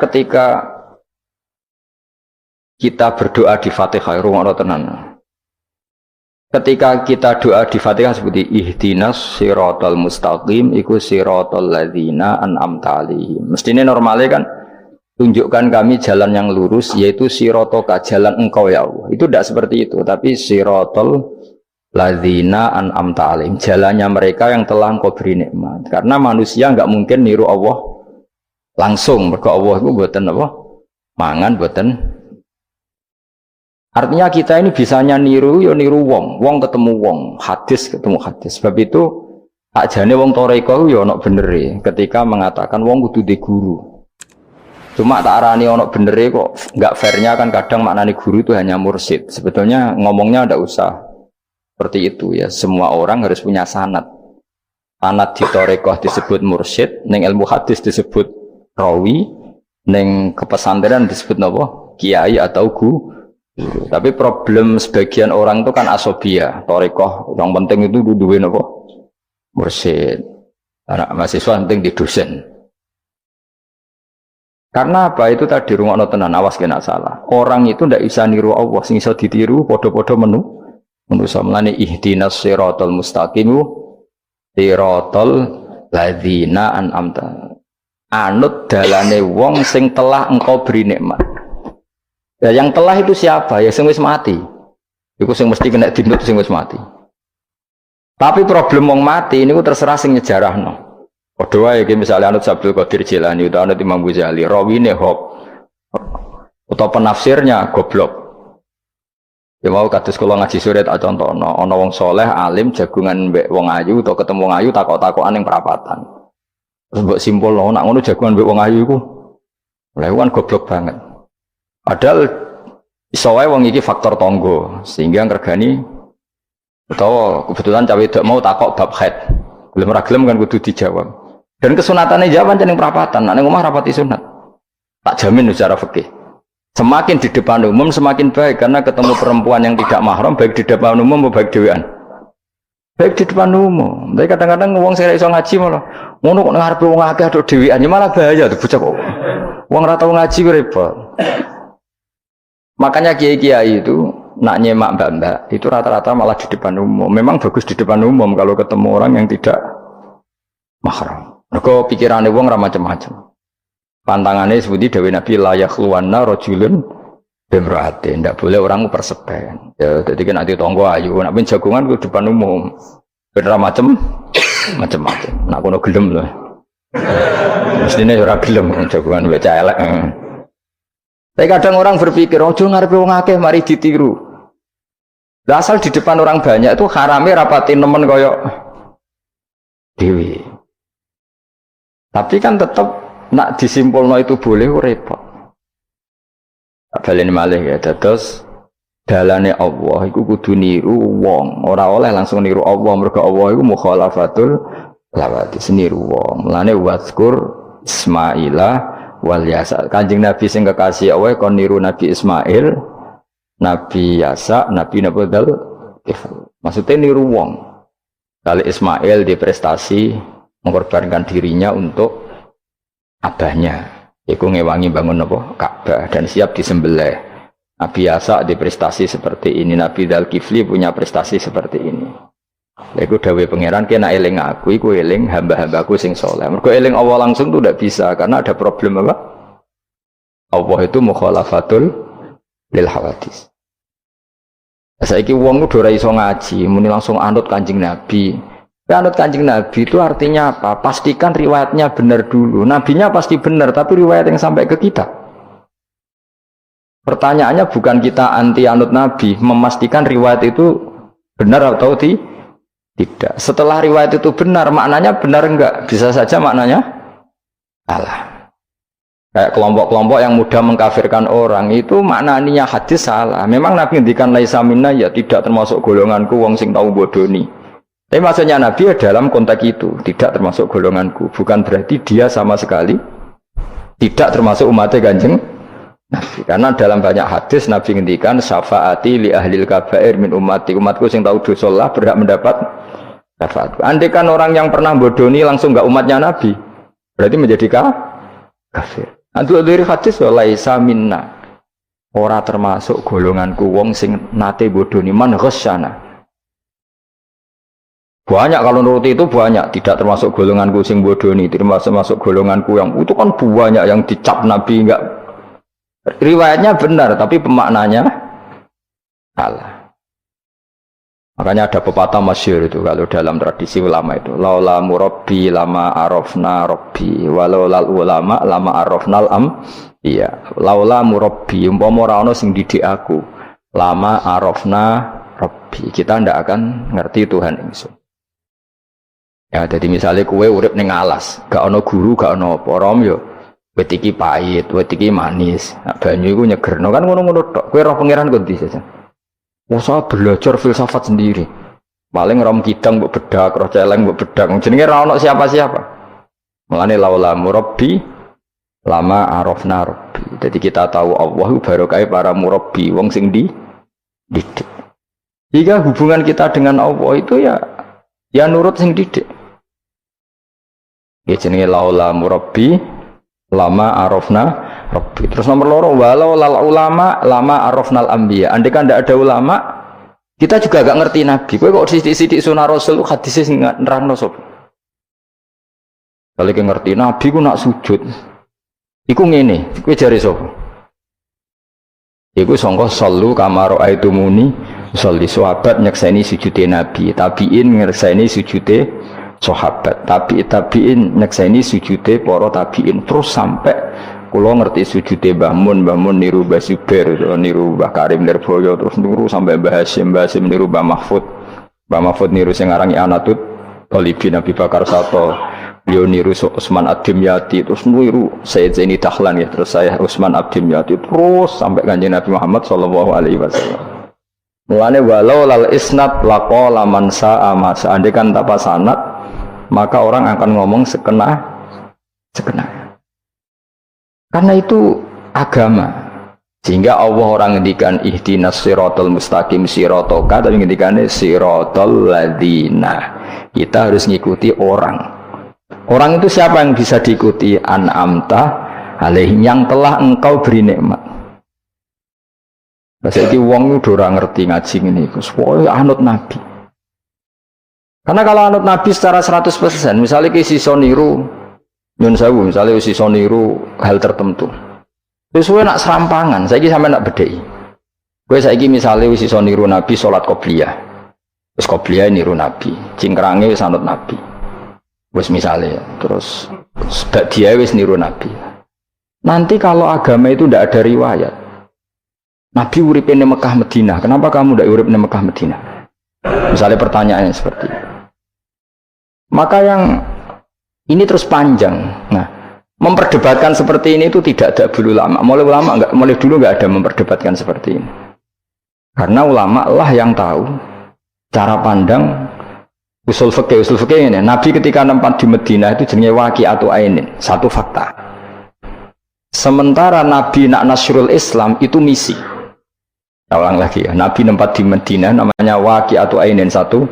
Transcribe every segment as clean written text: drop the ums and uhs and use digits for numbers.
ketika kita berdoa di Fatihah, rungokno tenan. Ketika kita doa di Fatihah seperti ihdinas siratal mustaqim iku siratal ladzina an'amta 'alaihim. Mestinya normalnya kan tunjukkan kami jalan yang lurus yaitu siratoka, jalan engkau ya Allah. Itu tidak seperti itu, tapi siratal ladzina an'amta 'alaihim, jalannya mereka yang telah engkau beri nikmat. Karena manusia enggak mungkin niru Allah langsung, mergo Allah itu mboten apa? Mangan mboten. Artinya kita ini bisanya niru, ya niru wong ketemu wong, hadis ketemu hadis. Sebab itu ajane wong toreko ya ono benere ketika mengatakan wong kudu di guru. Cuma tak arani ono benere kok enggak fairnya kan kadang maknane guru itu hanya mursyid. Sebetulnya ngomongnya ndak usah seperti itu ya. Semua orang harus punya sanad. Sanad di toreko disebut mursyid, ning ilmu hadis disebut rawi, ning kepesantrenan disebut napa? Kiai atau guru. Tapi problem sebagian orang itu kan asobia, torikoh, yang penting itu duduin apa? Mursyid. Anak mahasiswa penting di dosen. Karena apa? Itu tadi rungokno tenan, awas kena salah. Orang itu ndak bisa niru Allah, sing iso ditiru padha-padha manusa melane ihdinas siratal mustaqim siratal ladzina an'amta. Anut dalane wong sing telah engkau beri nikmat. Ya yang telah itu siapa? Ya sing wis mati. Iku sing mesti kena dinut sing wis mati. Tapi problem wong mati niku terserah sing nyejarahno. Padha wae iki misale anut Abdul Qadir Jilani utawa anut Imam Ghazali, rawine hop. Utawa penafsirnya goblok. Ya mau kados kula ngaji sore tak contohno, ana wong soleh alim jagungan mbek wong ayu utawa ketemu wong ayu takok-takokan ning perapatan. Terus mbok simpulno nek ngono jagungan mbek wong ayu iku. Lha kan goblok banget. Padahal iso wae wong iki faktor tangga sehingga ngregani utawa kebetulan cawe wedok mau takok bab haid. Gelem ora gelem kan kudu dijawab. Dan kesunatane jawab ning perapatan, nek ning omah rapati sunat. Tak jamin secara fikih. Semakin di depan umum semakin baik karena ketemu perempuan yang tidak mahram baik di depan umum maupun baik dhewean. Baik di depan umum. Tapi kadang-kadang wong sing iso ngaji malah ngono kok ngarepe wong akeh tok dhewean malah bahaya tuh bocah kok. Wong ora tau ngaji repot. Makanya kiai-kiai itu nak nyemak mbak-mbak itu rata-rata malah di depan umum. Memang bagus di depan umum kalau ketemu orang yang tidak mahram. Mergo pikirane wong ora macam-macam. Pantangannya seperti Dewi Nabi la yakhluwanna rajulun bimra'atin. Ndak boleh orang persepen. Ya dadi kan ati tangga ayu, nak ben jagongan ku depan umum. Ben ora macam-macam. Nak kono gelem lho. Mestine ora gelem jagongan wek elek. Tapi kadang orang berpikir, ojo ngarepe wong akeh mari ditiru. Lah asal di depan orang banyak itu harame rapati nemen koyok dewi. Tapi kan tetap nak disimpulno itu boleh repot. Baleni malih ya dados dalane Allah iku kudu niru wong, ora oleh langsung niru Allah mergo Allah iku mukhalafatul lawati niru wong. Mulane wazkur Ismaila wal Yasa. Kanjeng Nabi sing kekasih Allah kon niru Nabi Ismail, Nabi Yasa, Nabi Nabodal. Maksudnya niru wong. Kali Ismail di prestasi mengorbankan dirinya untuk abahnya. Iku ngewangi bangun apa? Ka'bah dan siap disembelih. Nabi Yasa di prestasi seperti ini, Nabi Dzulkifli punya prestasi seperti ini. Iku dawuh pangeran kena eling aku, iku eling hamba-hambaku sing saleh. Mergo eling Allah langsung tuh tidak bisa karena ada problem apa? Allah itu mukhalafatul lil hawadis. Saiki wong udah ora iso ngaji, muni langsung anut Kanjeng Nabi. Anut Kanjeng Nabi itu artinya apa? Pastikan riwayatnya benar dulu. Nabinya pasti benar, tapi riwayat yang sampai ke kita. Pertanyaannya bukan kita anti anut Nabi, memastikan riwayat itu benar atau tidak. Setelah riwayat itu benar, maknanya benar enggak? Bisa saja maknanya salah. Kayak kelompok-kelompok yang mudah mengkafirkan orang itu maknanya hadis salah. Memang Nabi ngendikan laisa minna ya tidak termasuk golonganku wong sing tau bodoni. Tapi maksudnya Nabi dalam konteks itu tidak termasuk golonganku. Bukan berarti dia sama sekali tidak termasuk umatnya Kanjeng Nabi. Karena dalam banyak hadis Nabi ngendikan syafaati li ahlil kabair min ummati. Umatku sing tahu dosa lah berhak mendapat syafaat. Andai kan orang yang pernah bodoni langsung enggak umatnya Nabi, berarti menjadi kafir. Antuk dari hadis laisa minna. Ora termasuk golonganku wong sing nate bodoni man ghasyana. Banyak kalau nuruti itu banyak, tidak termasuk golonganku sing bodoni, termasuk masuk golonganku yang itu kan banyak yang dicap Nabi enggak. Riwayatnya benar tapi pemaknanya salah. Makanya ada pepatah masyhur itu kalau dalam tradisi ulama itu, laula murabbi lama arafna rabbi, walau lal ulama lama arafnal am. Iya, laula murabbi umpama ora ana sing didik aku, lama arafna rabbi, kita ndak akan ngerti Tuhan ingsun. Ya, jadi misalnya kue urip ning alas, gak ono guru, gak ono apa, rom yo wit iki pahit, wit iki manis. Nah, banyu iku nyegerno kan ngono-ngono tok. Kowe roh pangeran kok ndi saja. Usah belajar filsafat sendiri. Paling rom kidang mbok bedak, roh celeng mbok bedak. Jenenge ra ono siapa-siapa. Mulane laula murabbi lama arafna rabbi. Jadi kita tahu Allah barokah para murabbi, wong sing didik. Jika hubungan kita dengan Allah itu ya nurut sing didik. Ya jenenge laula murabbi lama arafna rabbi. Terus nomor loro walau lal ulama lama arafnal anbiya. Andai kan ndak ada ulama, kita juga gak ngerti nabi. Kowe kok sithik-sithik sunah rasul hadis sing nerangno sapa? Kalau kowe ngerti nabi ku nak sujud. Iku ngene, kowe jare sapa? Iku sangka sallu kama raaitumuni sholli. Sahabat nyekseni sujude nabi, tabiin nyekseni sujude sahabat, tabiin nyekseni sujude para tabiin, terus sampai kula ngerti sujude Mbah Mun niru Mbah Zubair, niru Mbah Karim Nirboyo, terus niru sampai Mbah Hasyim niru Mbah Mahfud niru sing aran Anatut Talibin Nabi Bakar Sato, beliau niru Utsman Ad-Dimyati, terus niru Sayyid Zaini Dahlan ya, terus saya Utsman Ad-Dimyati, terus sampai Kanjeng Nabi Muhammad sallallahu alaihi wasallam. Mulane walau lal isnad laqala man sa'a ma seandainya tanpa sanad maka orang akan ngomong sekena. Karena itu agama. Sehingga Allah orang ngendikan ihdinas siratal mustaqim siratoka, tapi ngendikane siratal ladzina. Kita harus ngikuti orang. Orang itu siapa yang bisa diikuti? An'amta alaihim, yang telah engkau beri nikmat. Saiki wong udah ora ngerti ngaji ngene iku. Pokoke anut Nabi. Karena kalau anut Nabi secara 100%, misalnya ke siso niru nyun sewu, misalnya siso niru hal tertentu. Sesuai nak serampangan, saiki sampe nak bedheki. Kowe saiki misalnya siso niru Nabi salat qobliyah. Wis qobliyah niru Nabi, cingkrange wis anut Nabi. Wis misalnya, terus dia wis niru Nabi. Nanti kalau agama itu ndak ada riwayat. Nabi uripe ning Mekah Madinah, kenapa kamu ndak urip ning Mekah Madinah? Misalnya pertanyaannya seperti itu. Maka yang ini terus panjang. Nah, memperdebatkan seperti ini itu tidak ada dulu ulama. Mulai dulu nggak ada memperdebatkan seperti ini. Karena ulama lah yang tahu cara pandang usul fikih ini. Nabi ketika nempat di Madinah itu jenenge waqi'atu ainin, satu fakta. Sementara Nabi nak nasrul Islam itu misi. Ulang lagi ya, Nabi nempat di Madinah namanya waqi'atu ainin, satu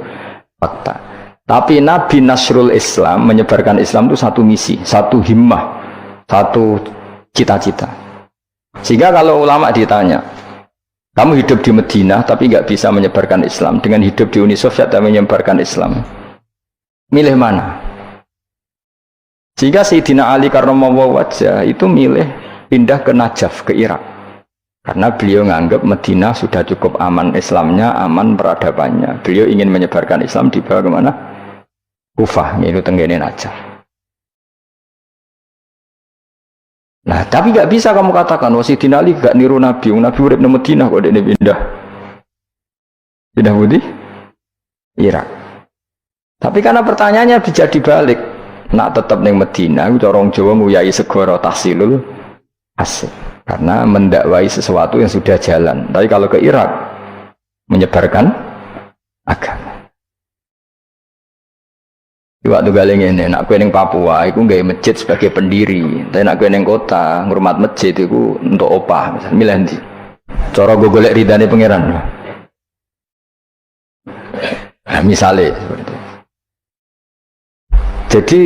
fakta. Tapi Nabi nasrul Islam, menyebarkan Islam itu satu misi, satu himmah, satu cita-cita. Sehingga kalau ulama ditanya, kamu hidup di Madinah tapi nggak bisa menyebarkan Islam, dengan hidup di Uni Soviet dan menyebarkan Islam, milih mana? Sehingga Sayyidina Ali karramallahu wajhah itu milih pindah ke Najaf, ke Irak. Karena beliau menganggap Madinah sudah cukup aman Islamnya, aman peradabannya. Beliau ingin menyebarkan Islam di bawah kemana? Kufah, yaitu tenggene Najaf. Nah, tapi nggak bisa kamu katakan, Sayyidina Ali gak niru Nabi. Nabi urip nang Madinah kok dia pindah. Pindah budi? Irak. Tapi karena pertanyaannya bisa dibalik, nak tetap nang Madinah, orang Jawa nguyai segoro tahsilul asik. Karena mendakwai sesuatu yang sudah jalan. Tapi kalau ke Irak, menyebarkan agama. Waktu galeng ini, nak kue neng Papua, aku nggak masjid sebagai pendiri. Tapi nak kue neng kota, ngurmat masjid itu untuk opah, misalnya milih nanti. Cara gue golek ridane pangeran. Nah, misalnya seperti itu. Jadi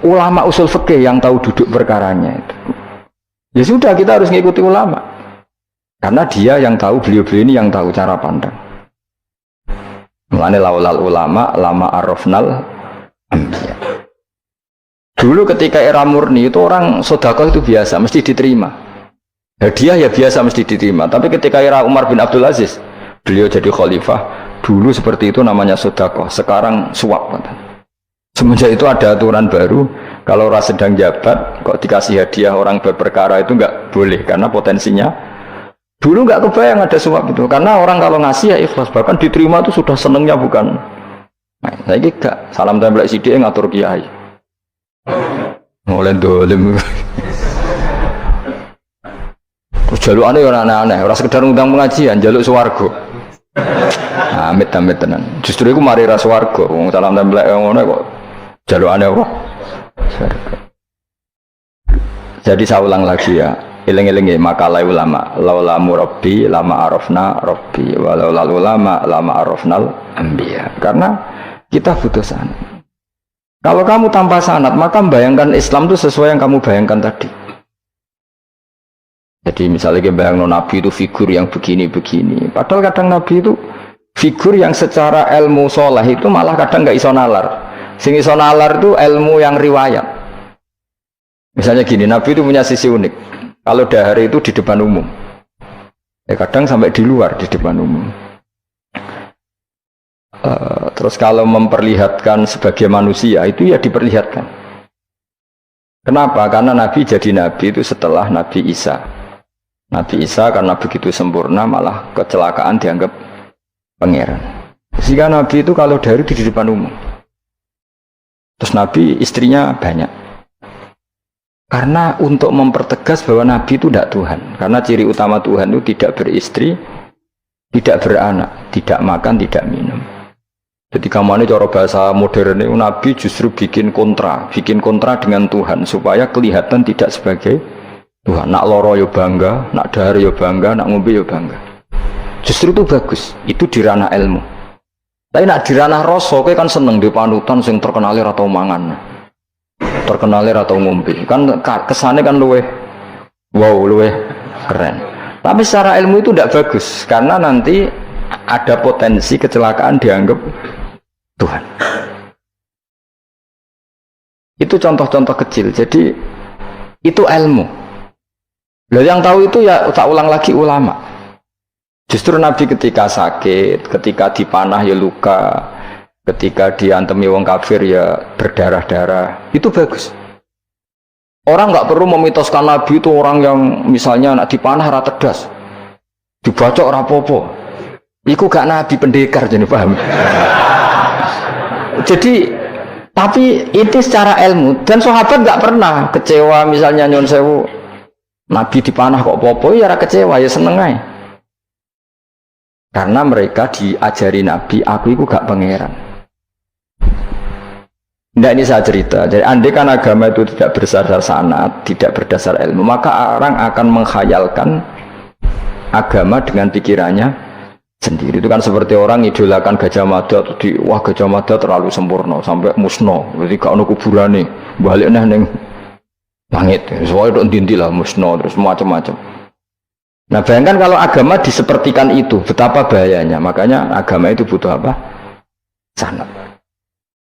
ulama usul fikih yang tahu duduk perkaranya Ya sudah, kita harus ngikuti ulama. Karena dia yang tahu, beliau-beliau ini yang tahu cara pandang. Mulane laulal ulama lama arafnal anbiya. Dulu ketika era murni itu orang sedekah itu biasa, mesti diterima. Hadiah ya biasa mesti diterima. Tapi ketika era Umar bin Abdul Aziz, beliau jadi khalifah, dulu seperti itu namanya sedekah, sekarang suap. Semenjak itu ada aturan baru, kalau orang sedang jabat kok dikasih hadiah orang berperkara itu enggak boleh karena potensinya. Dulu enggak kebayang ada suap itu, karena orang kalau ngasih ya ikhlas, bahkan diterima itu sudah senengnya bukan. Nah, saya enggak salam tempel sidik ngatur kiai. Mulai dolim. Terus jalukane ora aneh-aneh, ora sekedar ngundang pengajian, jaluk swarga. Amit-amit tenan. Justru iku mari ra swarga, wong salam tempel ngono kok jalukane apa? Jadi saya ulang lagi ya, eling-eling ya makalah ulama, laula murabbi lama arafna rabbi, walau ulama lama arafnal anbiya. Karena kita butuh sanad. Kalau kamu tanpa sanad, maka membayangkan Islam itu sesuai yang kamu bayangkan tadi. Jadi misalnya bayangkan Nabi itu figur yang begini-begini. Padahal kadang Nabi itu figur yang secara ilmu soleh itu malah kadang nggak iso nalar. Sing iso nalar itu ilmu yang riwayat. Misalnya gini, Nabi itu punya sisi unik. Kalau dahar itu di depan umum, ya kadang sampai di luar di depan umum. Terus kalau memperlihatkan sebagai manusia itu ya diperlihatkan. Kenapa? Karena Nabi jadi Nabi itu setelah Nabi Isa. Nabi Isa karena begitu sempurna malah kecelakaan dianggap pangeran. Sehingga Nabi itu kalau dari di depan umum. Terus Nabi istrinya banyak. Karena untuk mempertegas bahwa Nabi itu tidak Tuhan. Karena ciri utama Tuhan itu tidak beristri, tidak beranak, tidak makan, tidak minum. Jadi kamu ini cara bahasa modern itu Nabi justru bikin kontra dengan Tuhan supaya kelihatan tidak sebagai Tuhan. Nak loro yo bangga, nak dahar yo bangga, nak ngombe yo bangga. Justru itu bagus, itu di ranah ilmu. Tapi nak di ranah rasa, kowe kan seneng di panutan sing terkenal atau mangan, terkenal atau ngombe. Kan kesannya kan luweh keren. Tapi secara ilmu itu tidak bagus karena nanti ada potensi kecelakaan dianggap Tuhan. Itu contoh-contoh kecil. Jadi itu ilmu. Loh yang tahu itu ya tak ulang lagi ulama. Justru Nabi ketika sakit, ketika dipanah ya luka, ketika diantemi wong kafir ya berdarah-darah. Itu bagus. Orang nggak perlu memitoskan Nabi itu orang yang misalnya nak dipanah rata tedas, dibacok rapopo. Iku gak Nabi pendekar jadi paham. Jadi tapi itu secara ilmu dan sahabat nggak pernah kecewa misalnya nyon sewu Nabi dipanah kok popo ya ora kecewa ya seneng aja. Karena mereka diajari Nabi aku itu gak pangeran. Nah ini saya cerita. Jadi andai kan agama itu tidak berdasar sanad, tidak berdasar ilmu, maka orang akan menghayalkan agama dengan pikirannya sendiri. Itu kan seperti orang idolakan Gajah Mada, wah Gajah Mada terlalu sempurna sampai musno. Jadi gak ono kuburane, balik neng langit. Soalnya itu dintilah musno terus macam-macam. Nah bayangkan kalau agama disepertikan itu, betapa bahayanya. Makanya agama itu butuh apa? Sanad.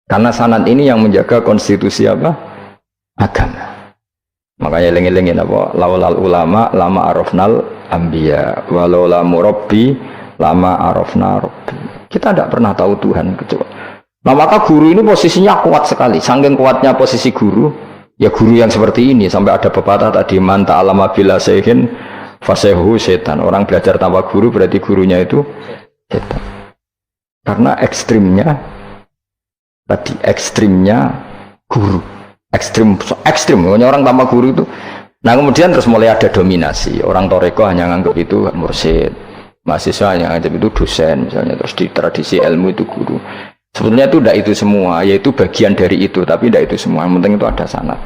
Karena sanad ini yang menjaga konstitusi apa? Agama. Makanya lengi-lengi apa? Laulal ulama lama arafnal anbiya walau la murabbi lama arafna rabbi. Kita tidak pernah tahu Tuhan kecuali. Nah maka guru ini posisinya kuat sekali. Saking kuatnya posisi guru, ya guru yang seperti ini sampai ada pepatah tadi man ta'allama bila sayhin fasehu setan. Orang belajar tanpa guru berarti gurunya itu setan. Karena ekstrimnya guru, ekstrim, orang tanpa guru itu. Nah kemudian terus mulai ada dominasi. Orang toreko hanya nganggap itu mursyid, mahasiswa hanya nganggap itu dosen misalnya. Terus di tradisi ilmu itu guru. Sebetulnya itu tidak itu semua, yaitu bagian dari itu, tapi tidak itu semua. Yang penting itu ada sanad.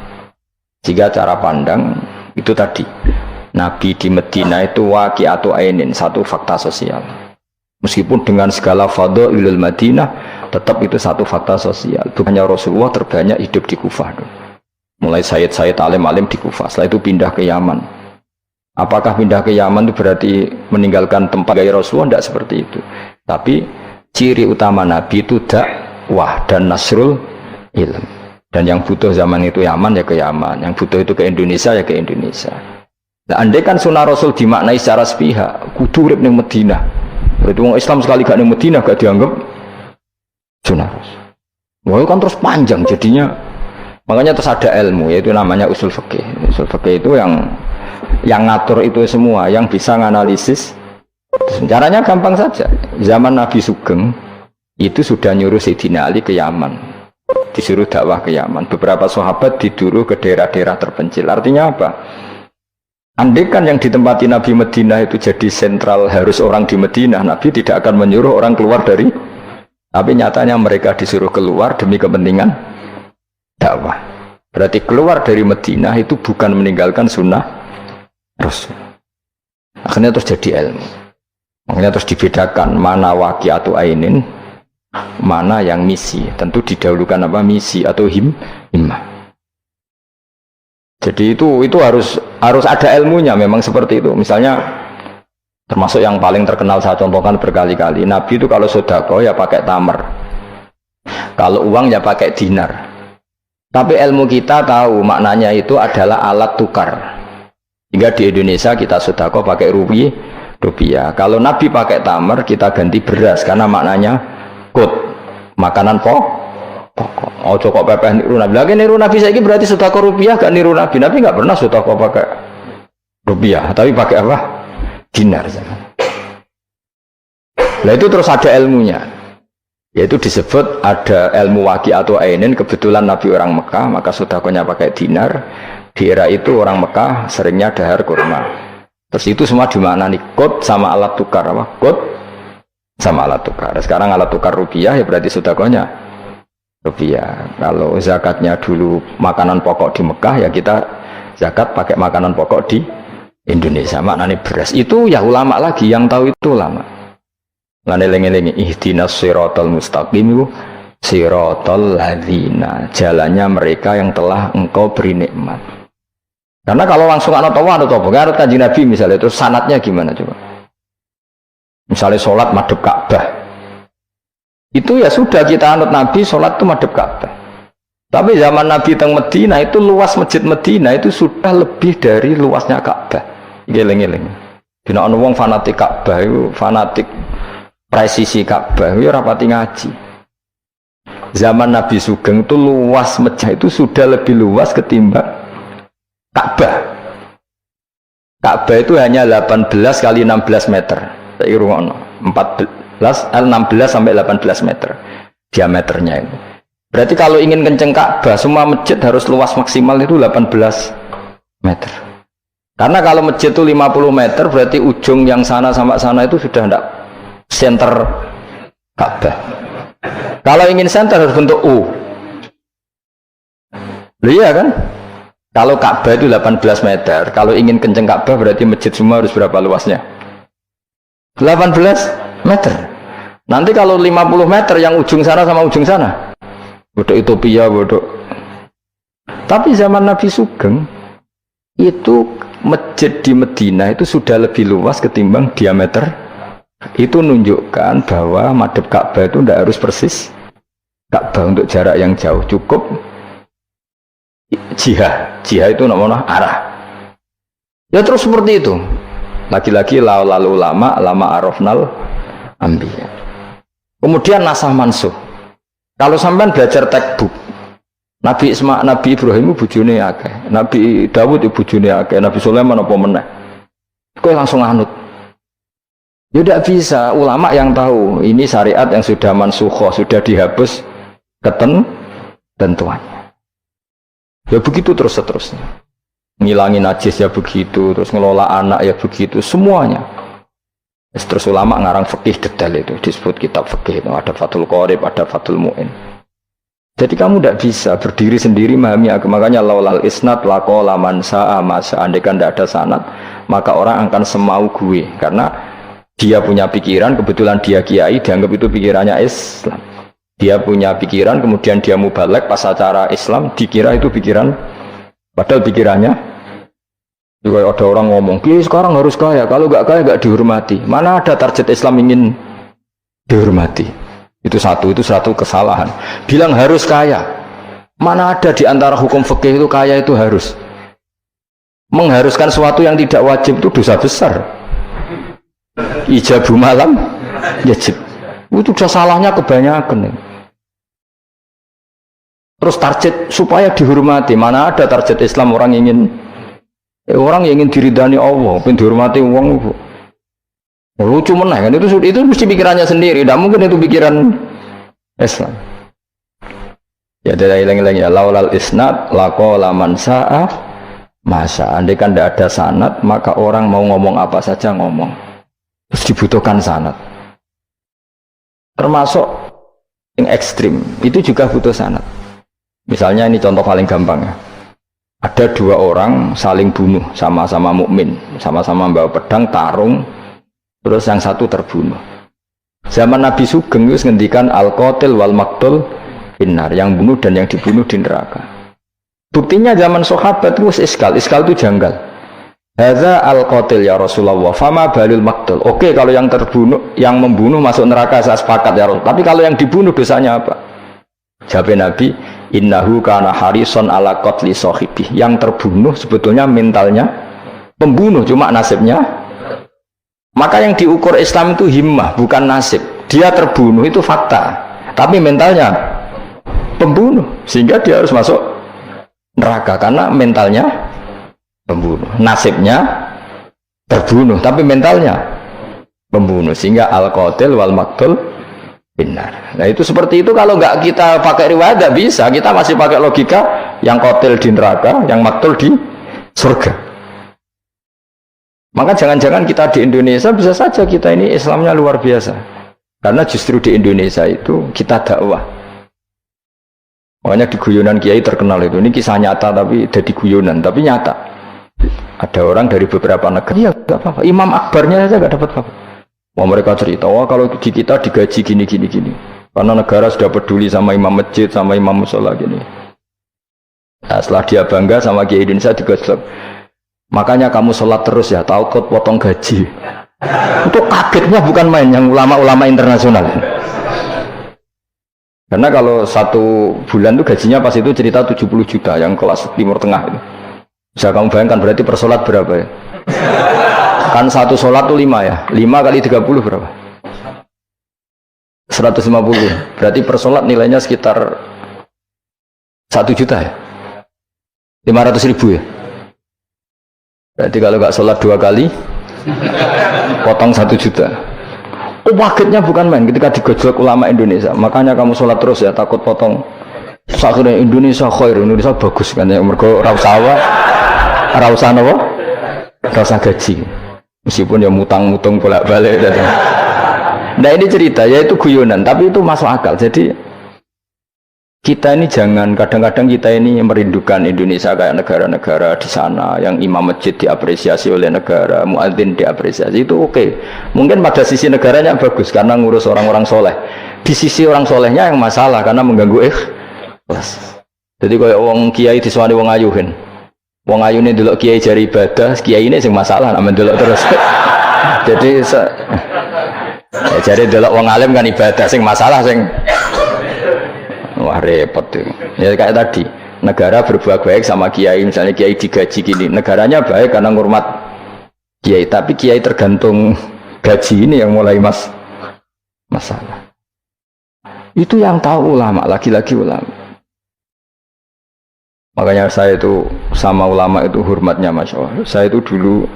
Jika cara pandang itu tadi. Nabi di Medina itu waqi'atu ainin, satu fakta sosial. Meskipun dengan segala fadhailul Madinah, tetap itu satu fakta sosial. Bukannya Rasulullah terbanyak hidup di Kufah. Mulai Sayyid alim-alim di Kufah, setelah itu pindah ke Yaman. Apakah pindah ke Yaman itu berarti meninggalkan tempat gaya Rasulullah? Tidak seperti itu. Tapi ciri utama Nabi itu dakwah dan nasrul ilm. Dan yang butuh zaman itu Yaman ya ke Yaman, yang butuh itu ke Indonesia ya ke Indonesia. Nah, andai kan sunnah Rasul dimaknai secara sepihak, kudu urip ning Madinah. Berarti orang Islam sekali gak ning Madinah gak dianggap sunnah Rasul. Wah, kan terus panjang jadinya. Makanya terus ada ilmu, yaitu namanya usul fikih. Usul fikih itu yang ngatur itu semua, yang bisa menganalisis. Caranya gampang saja. Zaman Nabi Sugeng itu sudah nyuruh Sayyidina Ali ke Yaman, disuruh dakwah ke Yaman. Beberapa sahabat disuruh ke daerah-daerah terpencil. Artinya apa? Andai kan yang ditempati Nabi Madinah itu jadi sentral, harus orang di Madinah, Nabi tidak akan menyuruh orang keluar dari. Tapi nyatanya mereka disuruh keluar demi kepentingan dakwah. Berarti keluar dari Madinah itu bukan meninggalkan sunnah Rasul. Akhirnya terus jadi ilmu. Makanya terus dibedakan mana waqi'atu ainin, mana yang misi. Tentu didahulukan apa, misi atau himmah. Jadi itu harus ada ilmunya, memang seperti itu. Misalnya termasuk yang paling terkenal saya contohkan berkali-kali, Nabi itu kalau sedekah ya pakai tamar, kalau uang ya pakai dinar. Tapi ilmu kita tahu maknanya itu adalah alat tukar. Hingga di Indonesia kita sedekah pakai rupiah. Kalau Nabi pakai tamar, kita ganti beras karena maknanya kut, makanan pokok. Oh kok pepeh niru Nabi. Lagi niru Nabi saiki berarti sedekah rupiah, gak niru Nabi. Nabi gak pernah sedekah pakai rupiah, tapi pakai apa? Dinar. Nah itu terus ada ilmunya. Yaitu disebut ada ilmu waqi'atu ainin. Kebetulan Nabi orang Mekah, maka sedekahnya pakai dinar. Di era itu orang Mekah seringnya dahar kurma. Terus itu semua dimaknani kut sama alat tukar, apa? Kut sama alat tukar. Sekarang alat tukar rupiah ya berarti sedekahnya rupiah. Kalau zakatnya dulu makanan pokok di Mekah, ya kita zakat pakai makanan pokok di Indonesia, maknanya beras. Itu ya ulama lagi yang tahu, itu ulama. Lane lengi-lengi ihdinas siratal mustaqim, siratal ladzina, jalannya mereka yang telah engkau beri nikmat. Karena kalau langsung ana tawa ada apa? Kan Kanjeng Nabi misalnya itu sanatnya gimana coba? Misalnya sholat madhep Ka'bah. Itu ya sudah kita anut Nabi, sholat itu madhep Ka'bah. Tapi zaman Nabi teng Madinah itu luas masjid Madinah itu sudah lebih dari luasnya Ka'bah. Geleng-geleng. Dina ana wong fanatik Ka'bah itu, fanatik presisi Ka'bah itu rapati ngaji. Zaman Nabi Sugeng itu luas masjid itu sudah lebih luas ketimbang Ka'bah. Ka'bah itu hanya 18 kali 16 meter. Saya ngono. 16 sampai 18 meter diameternya itu. Berarti kalau ingin kenceng Ka'bah, semua masjid harus luas maksimal itu 18 meter. Karena kalau masjid itu 50 meter, berarti ujung yang sana sampai sana itu sudah tidak center Ka'bah. Kalau ingin center harus bentuk U. Iya kan? Kalau Ka'bah itu 18 meter, kalau ingin kenceng Ka'bah berarti masjid semua harus berapa luasnya? 18 meter. Nanti kalau 50 meter yang ujung sana sama ujung sana, bodoh utopia, bodoh. Tapi zaman Nabi Sugeng itu masjid di Madinah itu sudah lebih luas ketimbang diameter. Itu menunjukkan bahwa madhep Ka'bah itu tidak harus persis Ka'bah untuk jarak yang jauh, cukup jihah itu namanya arah. Ya terus seperti itu. Lagi-lagi lalu ulama arafnal ambiya. Kemudian nasah mansuh. Kalau sampean belajar textbook, Nabi Ibrahim bujune akeh, Nabi Dawud bujune akeh, Nabi Sulaiman apa meneh. Kowe langsung anut. Ya tidak bisa. Ulama yang tahu ini syariat yang sudah mansukhoh, sudah dihapus ketentuannya. Ya begitu terus seterusnya. Ngilangin najis ya begitu, terus ngelola anak ya begitu, semuanya. Terus ulama ngarang fikih detail itu, disebut kitab fikih itu, ada Fathul Qorib, ada Fathul Mu'in. Jadi kamu tidak bisa berdiri sendiri memahami agama. Makanya laulal isnad laqala man sa'a masa, andaikan tidak ada sanad, maka orang akan semau gue, karena dia punya pikiran, kebetulan dia kiai, dianggap itu pikirannya Islam. Dia punya pikiran, kemudian dia mubalek pas acara Islam, dikira itu pikiran, padahal pikirannya Juga ada orang ngomong, "Ki sekarang harus kaya, kalau nggak kaya nggak dihormati." Mana ada target Islam ingin dihormati? Itu satu kesalahan. Bilang harus kaya. Mana ada di antara hukum fikih itu kaya itu harus. Mengharuskan sesuatu yang tidak wajib itu dosa besar. Ijabu malam wajib. Itu sudah salahnya kebanyakan. Terus target supaya dihormati. Mana ada target Islam orang ingin diridani Allah, pengen dihormati wong. Lucu meneh kan itu mesti pikirannya sendiri, tidak mungkin itu pikiran Islam. Ya dari ilang-ilang ya laulal isnad laqala man sa'a masa. Andai kan tidak ada sanad, maka orang mau ngomong apa saja ngomong. Terus dibutuhkan sanad. Termasuk yang ekstrim, itu juga butuh sanad. Misalnya ini contoh paling gampang ya. Ada dua orang saling bunuh, sama-sama mukmin, sama-sama bawa pedang, tarung, terus yang satu terbunuh. Zaman Nabi Sugeng itu ngendikan al-qatil wal maqtul finnar, yang bunuh dan yang dibunuh di neraka. Buktinya zaman sahabat itu iskal itu janggal. Hadza al-qatil ya Rasulullah, fama balul maqtul. Oke, kalau yang terbunuh, yang membunuh masuk neraka saya sepakat ya Rasul. Tapi kalau yang dibunuh dosanya apa? Jawab Nabi, innahu kana harison ala qatli sahibi. Yang terbunuh sebetulnya mentalnya pembunuh, cuma nasibnya. Maka yang diukur Islam itu himmah, bukan nasib. Dia terbunuh itu fakta, tapi mentalnya pembunuh, sehingga dia harus masuk neraka karena mentalnya pembunuh. Nasibnya terbunuh, tapi mentalnya pembunuh, sehingga al-qatil wal maqtul benar. Nah itu seperti itu, kalau nggak kita pakai riwayat nggak bisa, kita masih pakai logika yang qatil di neraka, yang maqtul di surga. Maka jangan-jangan kita di Indonesia bisa saja kita ini Islamnya luar biasa, karena justru di Indonesia itu kita dakwah. Makanya di guyonan kiai terkenal itu, ini kisah nyata tapi jadi guyonan, tapi nyata. Ada orang dari beberapa negara, ya nggak apa-apa, Imam Akbarnya saja nggak dapat apa-apa. Wah, mereka cerita, wah kalau di kita digaji gini. Karena negara sudah peduli sama imam masjid, sama imam musola gini. Nah, setelah dia bangga sama Kiai Indonesia digosok. Makanya kamu sholat terus ya, takut potong gaji. Itu kagetnya bukan main yang ulama-ulama internasional. Karena kalau satu bulan itu gajinya pas itu cerita 70 juta yang kelas Timur Tengah itu. Bisa kamu bayangkan berarti per sholat berapa ya? Kan satu sholat tuh 5 ya, 5 kali 30 berapa? 150. Berarti per sholat nilainya sekitar 1 juta ya, 500.000 ya. Berarti kalau nggak sholat 2 kali potong 1 juta. Oh, kagetnya bukan main ketika digojlok ulama Indonesia. Makanya kamu sholat terus ya, takut potong. Akhirnya Indonesia khair, Indonesia bagus kan ya, mergo rausawa rausan apa? Rausan gaji. Meskipun ya mutang-mutang bolak-balik. Nah ini cerita, yaitu guyonan, tapi itu masuk akal. Jadi kita ini jangan, kadang-kadang kita ini merindukan Indonesia kayak negara-negara di sana yang imam masjid diapresiasi oleh negara, muadzin diapresiasi, itu oke. Mungkin pada sisi negaranya bagus karena ngurus orang-orang soleh. Di sisi orang solehnya yang masalah karena mengganggu ikhlas. Jadi kayak wong kiai disuwani wong ayuhin. Wong ayune delok kiai jari ibadah, kiai ini sing masalah nek mendelok terus. Jadi ya jari delok wong alim kan ibadah, sing masalah sing wah repot tuh. Ya kayak tadi, negara berbuat baik sama kiai, misalnya kiai digaji gini, negaranya baik karena ngurmat kiai, tapi kiai tergantung gaji ini yang mulai masalah. Itu yang tahu ulama, lagi-lagi ulama. Makanya saya itu sama ulama itu hormatnya Masya Allah. Saya itu dulu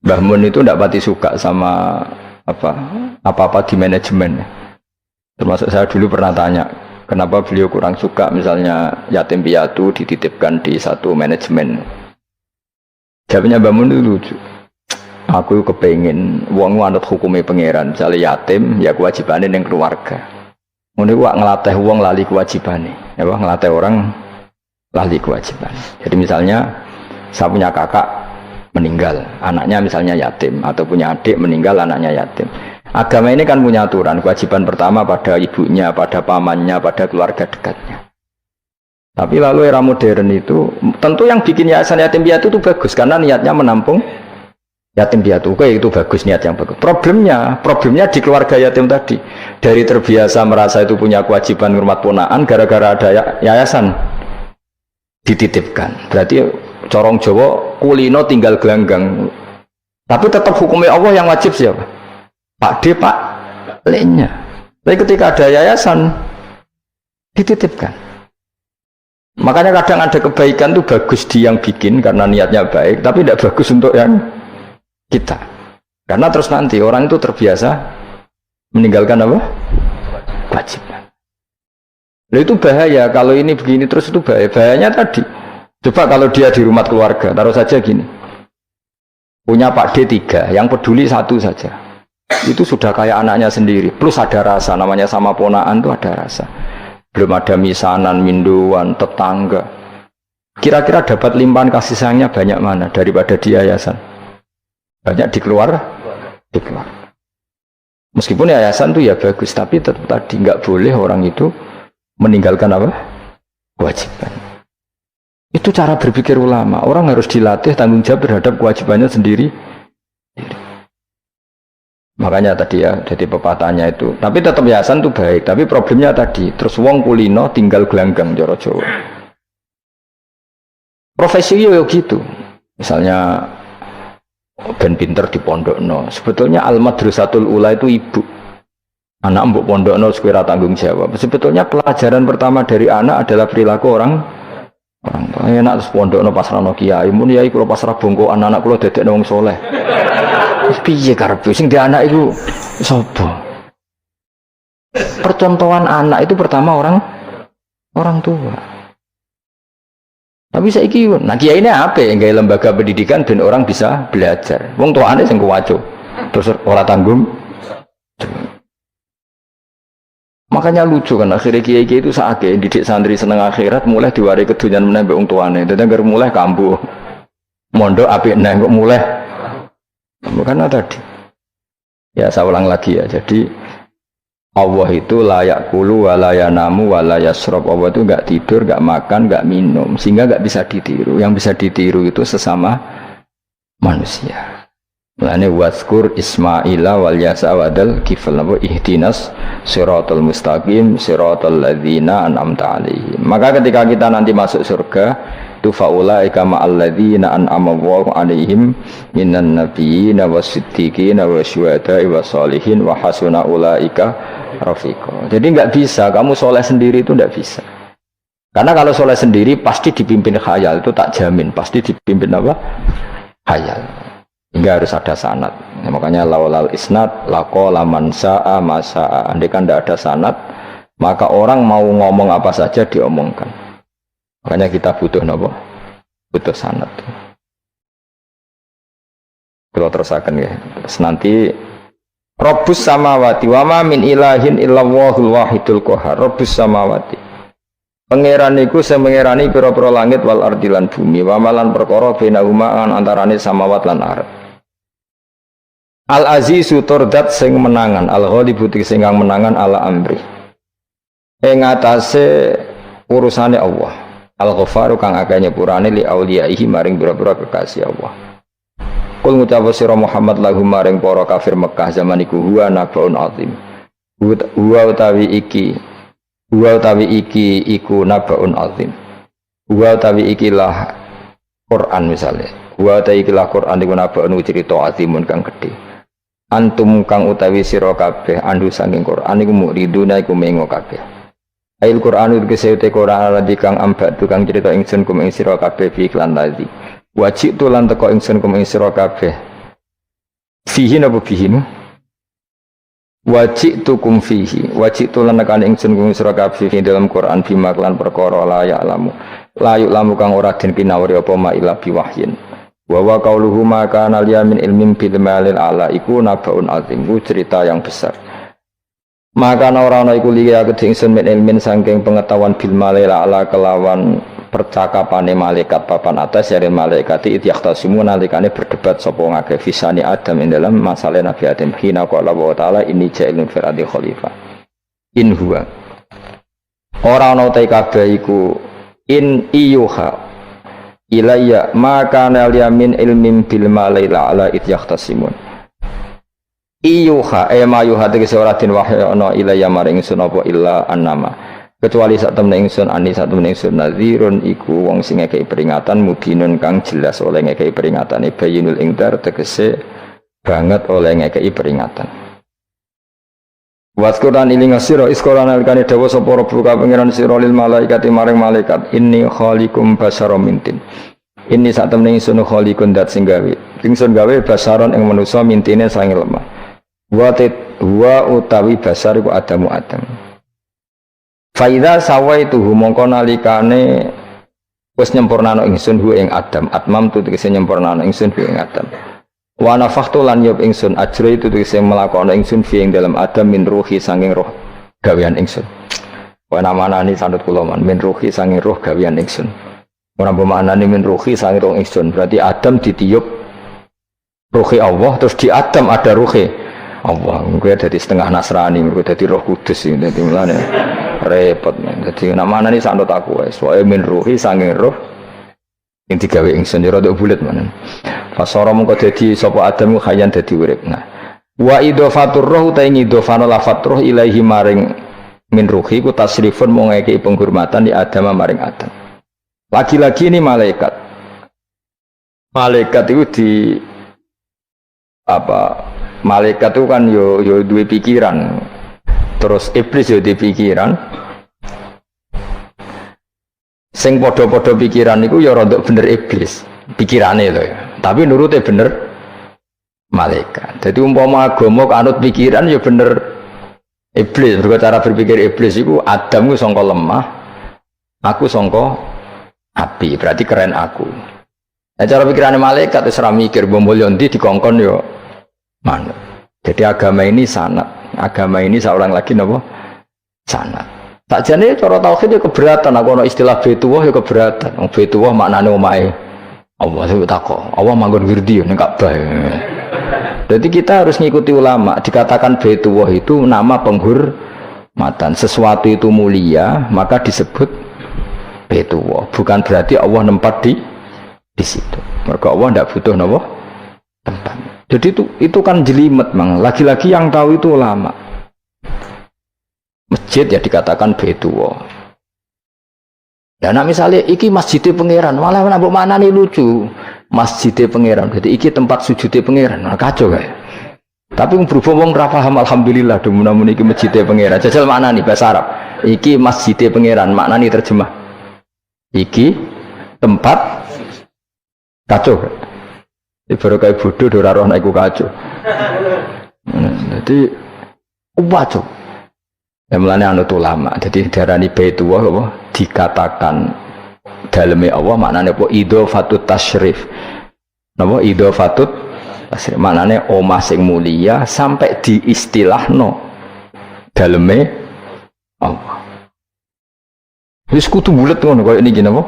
Mbah Mun itu tidak pati suka sama apa-apa di manajemen. Termasuk saya dulu pernah tanya, kenapa beliau kurang suka misalnya yatim piatu dititipkan di satu manajemen. Jawabnya Mbah Mun itu lucu. Aku kepengen wong anut hukumnya pangeran, misalnya yatim ya kewajibannya yang keluarga. Ngono wak ngelatih wong lali kewajibannya. Ya wak ngelatih orang lali kewajiban. Jadi misalnya saya punya kakak meninggal, anaknya misalnya yatim, atau punya adik meninggal, anaknya yatim. Agama ini kan punya aturan, kewajiban pertama pada ibunya, pada pamannya, pada keluarga dekatnya. Tapi lalu era modern itu tentu yang bikin yayasan yatim piatu itu bagus karena niatnya menampung yatim piatu. Oke, itu bagus, niat yang bagus. Problemnya di keluarga yatim tadi. Dari terbiasa merasa itu punya kewajiban ngurmat ponaan, gara-gara ada yayasan dititipkan. Berarti corong Jawa kulino tinggal gelanggang. Tapi tetap hukumnya Allah yang wajib siapa? Pak D, Pak L-nya. Tapi ketika ada yayasan dititipkan. Makanya kadang ada kebaikan itu bagus di yang bikin karena niatnya baik, tapi tidak bagus untuk yang kita. Karena terus nanti orang itu terbiasa meninggalkan apa? Kewajiban. Nah, itu bahaya kalau ini begini terus, itu bahaya. Bahayanya tadi. Coba kalau dia di rumah keluarga, taruh saja gini. Punya Pak D 3, yang peduli 1 saja. Itu sudah kayak anaknya sendiri. Plus ada rasa, namanya sama ponaan itu ada rasa. Belum ada misanan, minduan, tetangga. Kira-kira dapat limpahan kasih sayangnya banyak mana daripada di yayasan? Banyak di keluarga. Meskipun yayasan itu ya bagus, tapi tetap tadi nggak boleh orang itu meninggalkan apa? Kewajiban. Itu cara berpikir ulama. Orang harus dilatih tanggung jawab terhadap kewajibannya sendiri. Makanya tadi ya, jadi pepatahnya itu. Tapi tetap yayasan itu baik. Tapi problemnya tadi, terus wong kulino tinggal gelanggang Joro Jawa. Profesi yo gitu. Misalnya ben pinter di pondokno. Sebetulnya al-madrasatul ula itu ibu. Anak mbok pondokno sekira tanggung jawab. Sebetulnya pelajaran pertama dari anak adalah perilaku orang enak terus pondokno pasrah kiai. Mun yai kula pasrah bongko anak-anak kula dadekno wong saleh. Wis piye karepe sing di anak iku sapa? Percontohan anak itu pertama orang tua. Tapi saiki nah kiai ini apa ya? Gawe lembaga pendidikan ben orang bisa belajar. Wong tuane sing kuwaco. Terus ora tanggung. Makanya lucu kan akhirnya kiai itu saake didik santri seneng akhirat mulai diwari kedunyan meneh mbek wong tuane. Dadi anggere mulai kambuh. Mondok apik neh kok mulai. Karena tadi. Ya saya ulang lagi ya. Jadi Allah itu layak kulu walayanamu walayasrob. Allah itu enggak tidur, enggak makan, enggak minum, sehingga enggak bisa ditiru. Yang bisa ditiru itu sesama manusia. Mulane waskur Ismaila wal Yasa wadal kifal nabo ihdinas siratal mustaqim siratal ladzina an'amta alaihim. Maka ketika kita nanti masuk surga itu faulaika ma'al ladzina an'ama Allahu alaihim minan nabiyyin wasiddiqin wasyuhada'i wassalihin wa hasuna ulaika rafiqa. Jadi enggak bisa kamu soleh sendiri, itu enggak bisa. Karena kalau soleh sendiri pasti dipimpin khayal, itu tak jamin pasti dipimpin apa? Khayal. Hingga harus ada sanad. Ya, makanya laulal isnad laqala man sa'a ma sa'a. Andai kan tidak ada sanad, maka orang mau ngomong apa saja diomongkan. Makanya kita butuh apa? Butuh sanad. Kalau terusakan ya. Terus nanti Rabbus samawati wa ma min ilahin illallahul wahidul qahar. Rabbus samawati. Pangeran iku sing mengerani pira-pira langit wal ardi lan bumi, wa malan perkara bainahuma antarane samawat lan ardh. Al-Azizu turdat sing menangan, Al-Ghalibu sing menangan ala amri. Ing atase urusane Allah. Al-Ghafaru kang akeh nyepurane li auliyaihi maring pira-pira kekasih Allah. Kul ngucap sira Muhammad lahum maring para kafir Mekah zaman iku huwa nabaun azim. Huwa utawi iki iku nabaun azim. Huwa utawi iki lah Quran misalnya. Huwa utawi iki lah Quran iku nabaun cerita azimun kang gedhe. Antum kang utawi sira kabeh andu saking Quran iku muriduna iku mengo kabeh. Ail Quran iki sete Quran alladzi kang ambak tukang cerita ingsun kum ing sira kabeh fi iklan ladzi. Wajib tu lan teko ingsun kum ing sira kabeh. Fihi napa fihi? Wajib tu kum fihi. Wajib tu lan nekane ingsun kum sira kabeh fi dalam Quran bima lan perkara la ya'lamu. La ya'lamu kang ora den pinawari apa ma ila biwahyin. Wa wa qauluhu ma kana liyamin ilmin bil malil ala iku nabaun azim, cerita yang besar. Maka ora ana iku liya kedingsun min ilmin saking pengetahuan bil malil ala kelawan percakapane malaikat papan atas dari malaikat itu yahtasimu nalikane berdebat sapa ngake fisani Adam ing dalam masalah Nabi Adam hina qala wa taala inni ja'ilun fil ardi khalifah. In huwa ora ana ta kabeh iku in iyuha ilayya ma kana liyamin ilmin bil malaila ala it yahtasimun. Iyuha ma yuha tegese ora den wahyu ana ilayya maring ingsun apa illa annama kecuali sak temne ingsun sak temne ingsun nadzirun iku wong sing ngekeki peringatan mubinun kang jelas oleh ngekeki peringatane bayinul ingdar tegese banget oleh ngekeki peringatan. Waskuran iling sira iskoran alikane dawa sapa rabbuka pangeran sira lil malaikati maring malaikat inni khaliqum basyaram mintin. Inni sak temne ingsun khaliqun dat sing gawe. Ingsun gawe basaron ing manusa mintine sange lemah. Wa utawi basar iku adamu adam. Faida sawaituhu mongko nalikane wis nyempurnano ingsun hu ing adam. Atmam tu tegese nyempurnano ingsun hu ing adam. Wa nafakhtu lan yub ingsun ajra itu tegese melakono ingsun fi ing dalam adam min ruhi sanging roh gawean ingsun. Wa namanani sanut kula man min ruhi sanging roh gawean ingsun. Ora bermaknane min ruhi sanging roh ingsun. Berarti Adam ditiup ruhi Allah terus di Adam ada ruhi Allah. Gue jadi setengah Nasrani, gue jadi Roh Kudus ini, jadi mulane repot. Jadi nama ini sanut aku, soalnya min ruhi sanging roh yang digawe ingsun jero nduk bulet manen. Fasara mengko dadi sapa Adam khayan dadi urip. Nah, wa idhofatur roh ta ing idhofano lafat roh ilahi maring min ruhi ku tasrifun mung ngekeki penghormatan di Adam maring Adam. Lagi-lagi ini malaikat. Malaikat itu di apa? Malaikat itu kan yo duwe pikiran. Terus iblis yo duwe pikiran. Sing padha-padha pikiran niku ya rada bener iblis, pikirane lho ya. Tapi nurute bener malaikat. Jadi umpama agama kanut pikiran ya bener iblis. Mergo cara berpikir iblis iku Adam ku sangka lemah, aku sangka api, berarti keren aku. Nah, cara pikirane malaikat wis ora mikir bombol ndi dikongkon yo manut. Jadi agama ini sanat. Agama ini seorang lagi napa? Sanat. Sakjane cara tauhid ya keberatan. Aku ana istilah Baitullah ya keberatan. Wong Baitullah maknane omahe Allah itu takok. Allah manggon wirdi ning Ka'bah. Jadi kita harus ngikuti ulama. Dikatakan Baitullah itu nama penghormatan. Sesuatu itu mulia, maka disebut Baitullah. Bukan berarti Allah nempat di situ. Mergo Allah ndak butuh napa? Tempat. Jadi itu kan jelimet mang. Lagi-lagi yang tahu itu ulama. Masjid ya dikatakan Baitullah. Dan misalnya iki masjidnya pangeran, malah nambah mana nih lucu. Masjidnya pangeran, jadi iki tempat sujudnya pangeran. Nah, kacau kayak. Tapi berhubung ra paham alhamdulillah demun iki masjidnya pangeran. Jajal mana nih bahasa Arab. Iki masjidnya pangeran, makna nih terjemah. Iki tempat kacau kayak. Baru kayak bodoh dora roh naiku kacau. Jadi wacok. Yang melane anut ulama. Jadi darani Baitullah apa dikatakan daleme Allah maknane apa idhofatut tasyrif. Napa idhofatut tasyrif maknane omah sing mulia sampai diistilahno daleme Allah. Wis kudu bulet ngono koyo niki napa?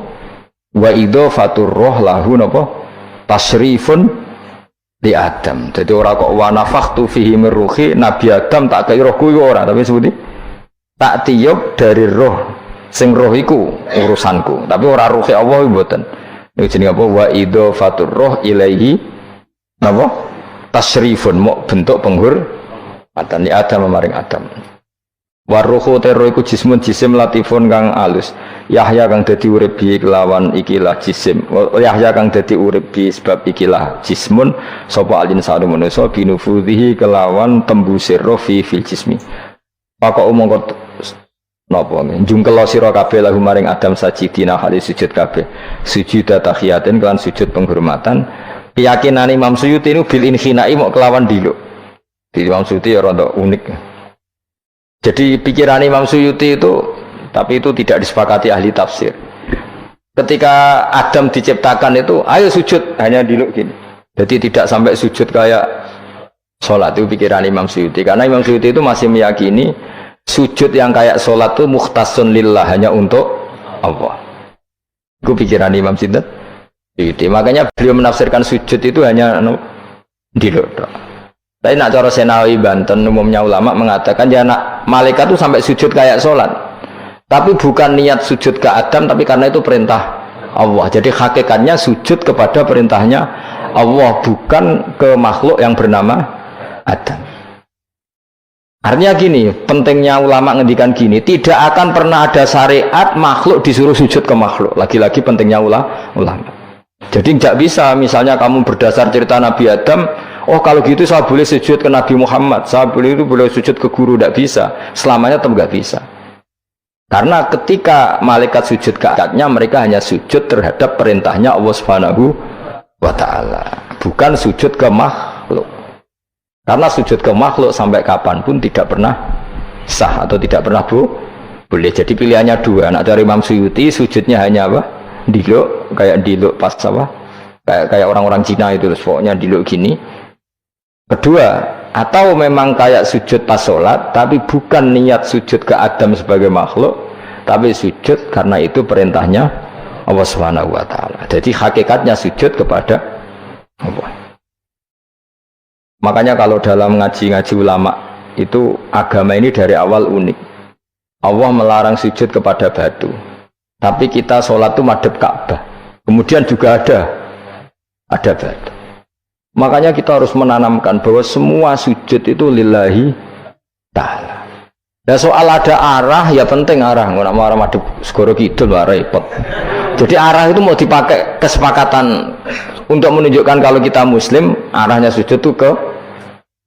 Wa idhofatur roh lahu napa? Tasrifun di Adam. Jadi orang kok wa nafakhtu fihi min ruhi Nabi Adam tak kaya rohku ora tapi seperti tak tiup dari roh sing roh iku urusanku tapi ora ruhi Allah mboten. Niku jenenge apa wa idhofatur roh ilaihi napa tasrifun mok bentuk penghormatan di Adam maring Adam. Waruhu terro iku jismun jisim latifun kang alus. Yahya kang dadi urip bi kelawan ikilah jisim. Yahya kang dadi urip bi sebab ikilah jismun sapa alin sanu manusa binufudhihi kelawan tembusir roh fil jismi. Pokok mongko napa njungkel sira kabeh lahu maring Adam sajidina hale sujud kabeh. Sujud tahiyatin kelan sujud penghormatan. Keyakinan Imam Suyuti niku bil inhinai mok kelawan diluk. Di Imam Suyuti ya rada unik. Jadi pikiran Imam Suyuti itu, tapi itu tidak disepakati ahli tafsir. Ketika Adam diciptakan itu, ayo sujud, hanya diluk gini. Jadi tidak sampai sujud kayak sholat, itu pikiran Imam Suyuti. Karena Imam Suyuti itu masih meyakini sujud yang kayak sholat itu mukhtasun lillah, hanya untuk Allah. Itu pikiran Imam Suyuti. Makanya beliau menafsirkan sujud itu hanya diluk. Tapi nak cara Senawi Banten umumnya ulama mengatakan ya nak malaikat itu sampai sujud kayak sholat. Tapi bukan niat sujud ke Adam, tapi karena itu perintah Allah. Jadi hakikatnya sujud kepada perintahnya Allah, bukan ke makhluk yang bernama Adam. Artinya gini, pentingnya ulama ngendikan gini, tidak akan pernah ada syariat makhluk disuruh sujud ke makhluk. Lagi-lagi pentingnya ulama. Jadi tidak bisa, misalnya kamu berdasar cerita Nabi Adam, oh kalau gitu saya boleh sujud ke Nabi Muhammad, saya boleh sujud ke guru, tidak bisa. Selamanya tetap nggak bisa. Karena ketika malaikat sujud ke akadnya, mereka hanya sujud terhadap perintahnya Allah Subhanahu wa Ta'ala, bukan sujud ke makhluk. Karena sujud ke makhluk sampai kapanpun tidak pernah sah atau tidak pernah boleh. Jadi pilihannya dua. Nak dari Imam Suyuti sujudnya hanya apa? Diluk, kayak diluk pas apa? Kayak orang-orang Cina itu, pokoknya diluk gini. Kedua, atau memang kayak sujud pas sholat, tapi bukan niat sujud ke Adam sebagai makhluk, tapi sujud karena itu perintahnya Allah Subhanahu wa Ta'ala. Jadi hakikatnya sujud kepada Allah. Makanya kalau dalam ngaji-ngaji ulama itu, agama ini dari awal unik. Allah melarang sujud kepada batu, tapi kita sholat itu madhep Ka'bah. Kemudian juga ada batu. Makanya kita harus menanamkan bahwa semua sujud itu lillahi ta'ala. Ya soal ada arah, ya penting arah. Nggak mau arah madhep segoro kidul, repot. Jadi arah itu mau dipakai kesepakatan untuk menunjukkan kalau kita muslim, arahnya sujud itu ke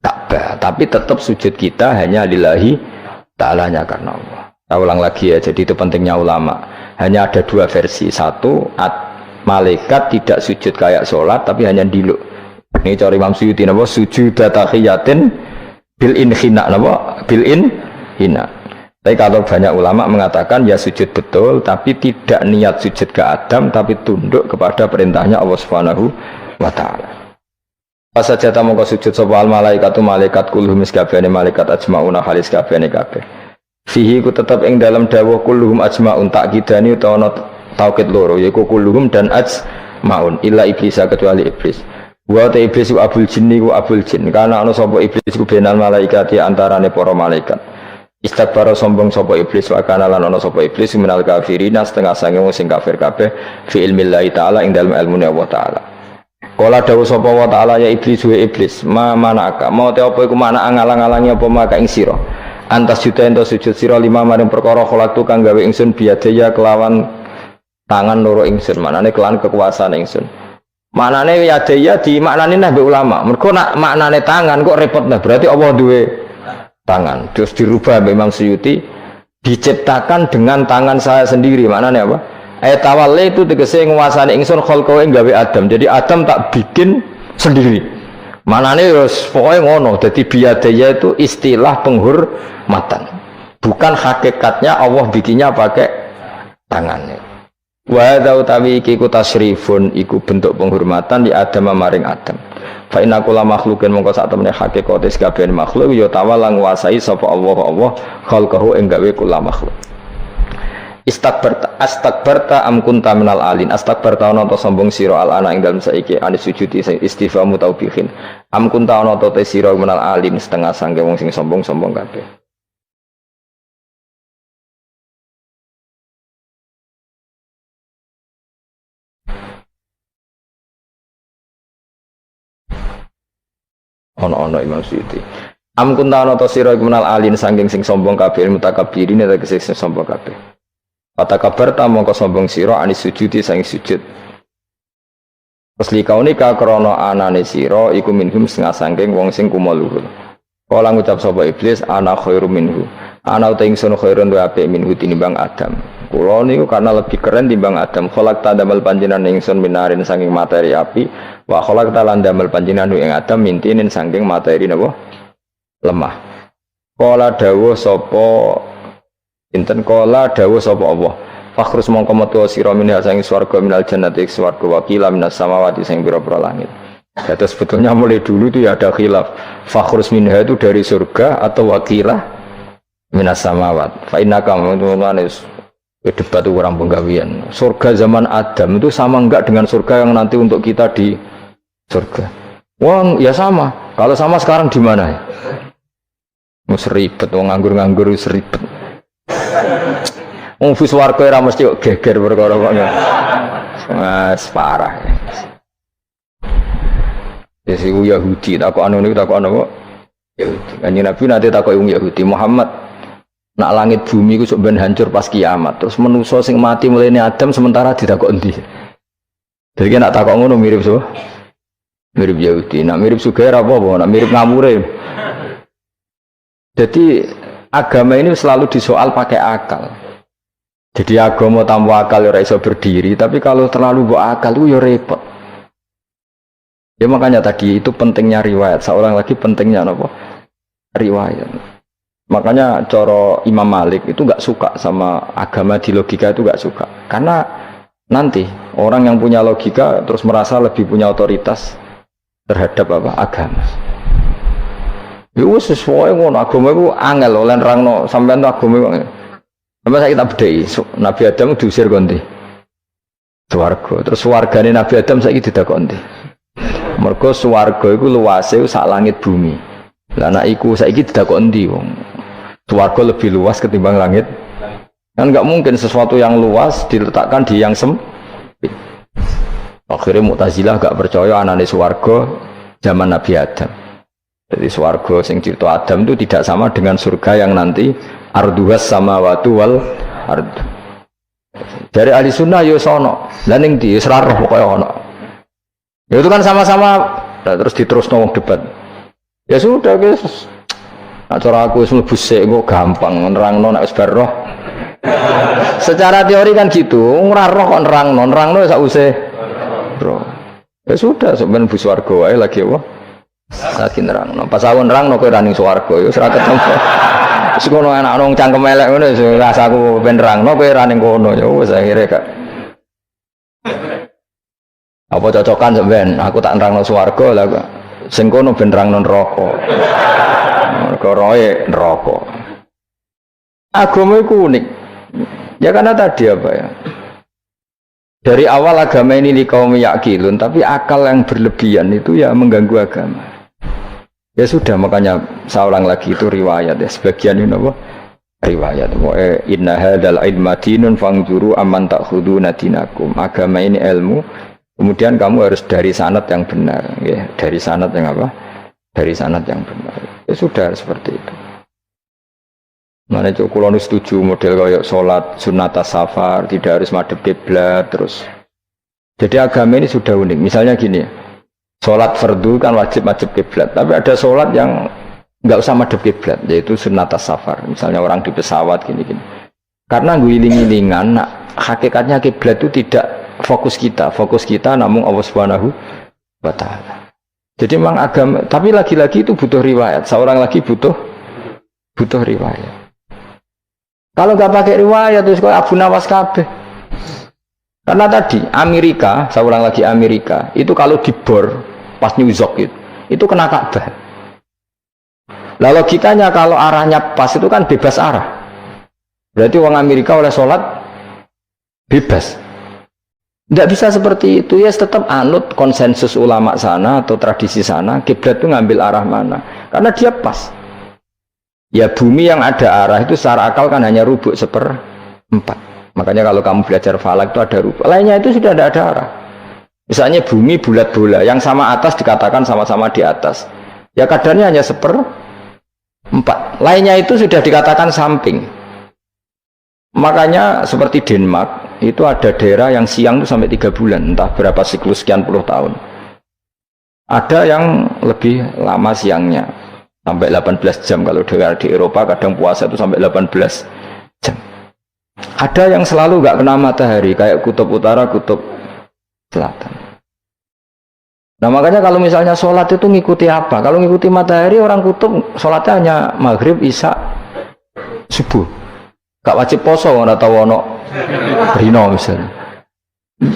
Ka'bah. Tapi tetap sujud kita hanya lillahi ta'alanya karena Allah. Saya ulang lagi ya, jadi itu pentingnya ulama. Hanya ada dua versi. Satu, malaikat tidak sujud kayak sholat, tapi hanya diluk. Ini cari Imam Suyuti, napa sujud tahiyatin bil inhina, napa bil inhina. Tapi kalau banyak ulama mengatakan ya sujud betul, tapi tidak niat sujud ke Adam, tapi tunduk kepada perintahnya Allah Subhanahu wa Ta'ala. Pas saja tamu kau sujud sapa al malaikatu malaikat kulluhum kabehane malaikat ajmauna halis kabehane kabeh. Fihi ku tetap ing dalam dawuh kulluhum ajmaun takkidani utawa taukid loro yaiku kulluhum dan ajmaun illa iblis kecuali iblis. Wa ta iblis ku abul jinni ku abul jin karena ana sapa iblis ku benal malaikat ya antarane para malaikat. Istakbara sombong sapa iblis wa kana lan ana sapa iblis minal kafirin setengah sange wong sing kafir kabeh fi ilmillahi taala ing dalem ilmune Allah taala. Kala dawuh sapa wa taala ya iblis wa iblis ma manaka mau te apa iku mana ngalang-alangi apa maka ing sira. Antas juta ento sujud sira lima maring perkara kholaktu kang gawe ingsun biadaya kelawan tangan loro ingsun manane kelawan kekuasaan ingsun. Maknane yadaya di maknane nah mbek ulama. Mergo nak maknane tangan kok repot nah. Berarti Allah duwe tangan. Terus dirubah mbek Imam Suyuti diciptakan dengan tangan saya sendiri. Maknane apa? Ayat tawalli itu tegese nguasani ingsun khalqawe gawe Adam. Jadi Adam tak bikin sendiri. Maknane wis pokoke ngono. Dadi biyadaya itu istilah penghormatan. Bukan hakikatnya Allah bikinnya pakai tangannya. Wa hadza utawi iki ku tasyrifun iku bentuk penghormatan di Adam maring Adam. Fa inna kulla makhluqin mongko sak temene hakikate kabeh makhluk ya tawala nguasai sapa Allah khalqahu ing gawe kula makhluk. Astakbarta am kunta minal alin. Astakbarta ana ta sombong sira al ana ing dalem saiki anis sujudi istifamu taubihin. Am kunta ana ta sira minal alin setengah sangke wong sing sombong-sombong kabeh. Ono Imam Suyuti. Am kunta ana ta sira menal alin saking sing sombong kabeh mutakabbirin tegese sing sombong kabeh. Patakabar ta mongko sombong sira anis sujudi saking sujud. Asli kaunika krana anane sira iku minhum setengah saking wong sing kumaluhur. Kala ngucap sapa iblis ana khairu minhu. Ana uta ingsun khairun wa apik minhu tinimbang Adam. Kula niku karena lebih keren timbang Adam. Kholak tadamel panjenengan ingsun minarin saking materi api. Wa kholak talan damel panjenengan ing Adam mintinin saking materi napa lemah. Kala dawuh sapa inten kala dawuh sapa Allah. Fakhrus mongko metu sira minha saking swarga minal jannati swarga wa qila minas samawati sing pira-pira langit. Jadi sebetulnya mulai dulu itu ya ada khilaf. Fakhrus minha itu dari surga atau wakilah minas samawat. Fa innaka manunis debat itu orang penggawian. Surga zaman Adam itu sama enggak dengan surga yang nanti untuk kita di surga? Wong ya sama. Kalau sama sekarang di mana ya? Seribet, wong nganggur-nganggur seribet. Wong bus warga ora mesti kok geger perkara kok. Mas parah. Wis iku Yahudi takok anu niku takok apa? Yahudi. Kanjeng Nabi nanti takok wong Yahudi, Muhammad nak langit bumi ku sok ben hancur pas kiamat. Terus manusa sing mati mulane Adam sementara ditakok endi? Jadi nak takok ngono mirip so. Mirip Yahudi. Nak mirip sugih apa apa, nak mirip ngamure. Jadi agama ini selalu disoal pakai akal. Jadi agama tanpa akal ora iso berdiri, tapi kalau terlalu bawa akal itu ya repot. Ya makanya tadi itu pentingnya riwayat. Seorang lagi pentingnya apa? Riwayat. Makanya coro Imam Malik itu nggak suka sama agama di logika itu nggak suka. Karena nanti orang yang punya logika terus merasa lebih punya otoritas terhadap apa? Agama. Itu sesuai ngono agama itu angel oleh nerangno sampean tuh agama itu. Sampai saya kita bedai, Nabi Adam diusir konti. Swarga. Terus wargane Nabi Adam saiki didakoni. Mergo swarga iku luase sak langit bumi. Lah nek iku saiki didakok endi wong. Swarga lebih luas ketimbang langit. Kan enggak mungkin sesuatu yang luas diletakkan di yang sempit. Akhirnya Mu'tazilah enggak percaya anane swarga zaman Nabi Adam. Jadi swarga sing cipta Adam itu tidak sama dengan surga yang nanti arduhas samawati wal ard. Dari ahli sunnah yo sono. Lah ning ndi wis ra roh pokoke ono. Ya itu kan sama-sama terus diterusno wong debat. Ya sudah guys. Nah, cara aku wis mlebu sik kok gampang nerangno nek wis bar roh. Secara teori kan gitu, ora roh kok nerangno sak usih roh. Ya sudah sampeyan bu swarga wae lagi apa? Lagi nerangno. Pas aku nerangno kowe ra ning swarga ya wis ra ketemu. Wis ngono enak nang cangkem elek ngono rasaku ben nerangno kowe ra ning kono ya wis akhire gak. Apa cocokan sampean aku tak nerangno swarga lah sing kono ben nerangno neraka. Mergo roe neraka. Agama itu unik. Ya karena tadi apa ya? Dari awal agama ini kaum yakilun, tapi akal yang berlebihan itu ya mengganggu agama. Ya sudah makanya saya ulang lagi itu riwayat ya sebagian ini apa? Riwayat. Inna hadzal ilma dinun fangzuru amman ta'khuduna dinakum. Agama ini ilmu. Kemudian kamu harus dari sanad yang benar, ya. Dari sanad yang apa? Dari sanad yang benar. Ya sudah seperti itu. Mana cukup kalau setuju model kayak sholat sunat safar tidak harus madhep kiblat terus. Jadi agama ini sudah unik. Misalnya gini, sholat fardu kan wajib kiblat, tapi ada sholat yang nggak usah madhep kiblat, yaitu sunat safar. Misalnya orang di pesawat gini-gini. Karena guling-gilingan, nah, hakikatnya kiblat itu tidak fokus kita namun Allah Subhanahu wa Ta'ala. Jadi memang agama, tapi lagi-lagi itu butuh riwayat. Seorang lagi butuh riwayat. Kalau nggak pakai riwayat terus kok Abu Nawas kabeh. Karena tadi Amerika, saya ulang lagi Amerika, itu kalau dibor pas New York itu kena Ka'bah. Lah logikanya kalau arahnya pas itu kan bebas arah. Berarti orang Amerika oleh sholat bebas. Tidak bisa seperti itu ya, tetap anut konsensus ulama sana atau tradisi sana, kiblat itu ngambil arah mana? Karena dia pas. Ya bumi yang ada arah itu secara akal kan hanya rubuk 1/4. Makanya kalau kamu belajar falak itu ada rubuk. Lainnya itu sudah ada arah. Misalnya bumi bulat bola, yang sama atas dikatakan sama-sama di atas. Ya kadarnya hanya 1/4. Lainnya itu sudah dikatakan samping. Makanya seperti Denmark itu ada daerah yang siang itu sampai 3 bulan, entah berapa siklus sekian puluh tahun. Ada yang lebih lama siangnya sampai 18 jam. Kalau daerah di Eropa kadang puasa itu sampai 18 jam. Ada yang selalu nggak kena matahari kayak kutub utara, kutub selatan. Nah makanya kalau misalnya sholat itu ngikuti apa? Kalau ngikuti matahari orang kutub sholatnya hanya maghrib, isya, subuh. Gak wajib poso ora tau ono rino misalnya.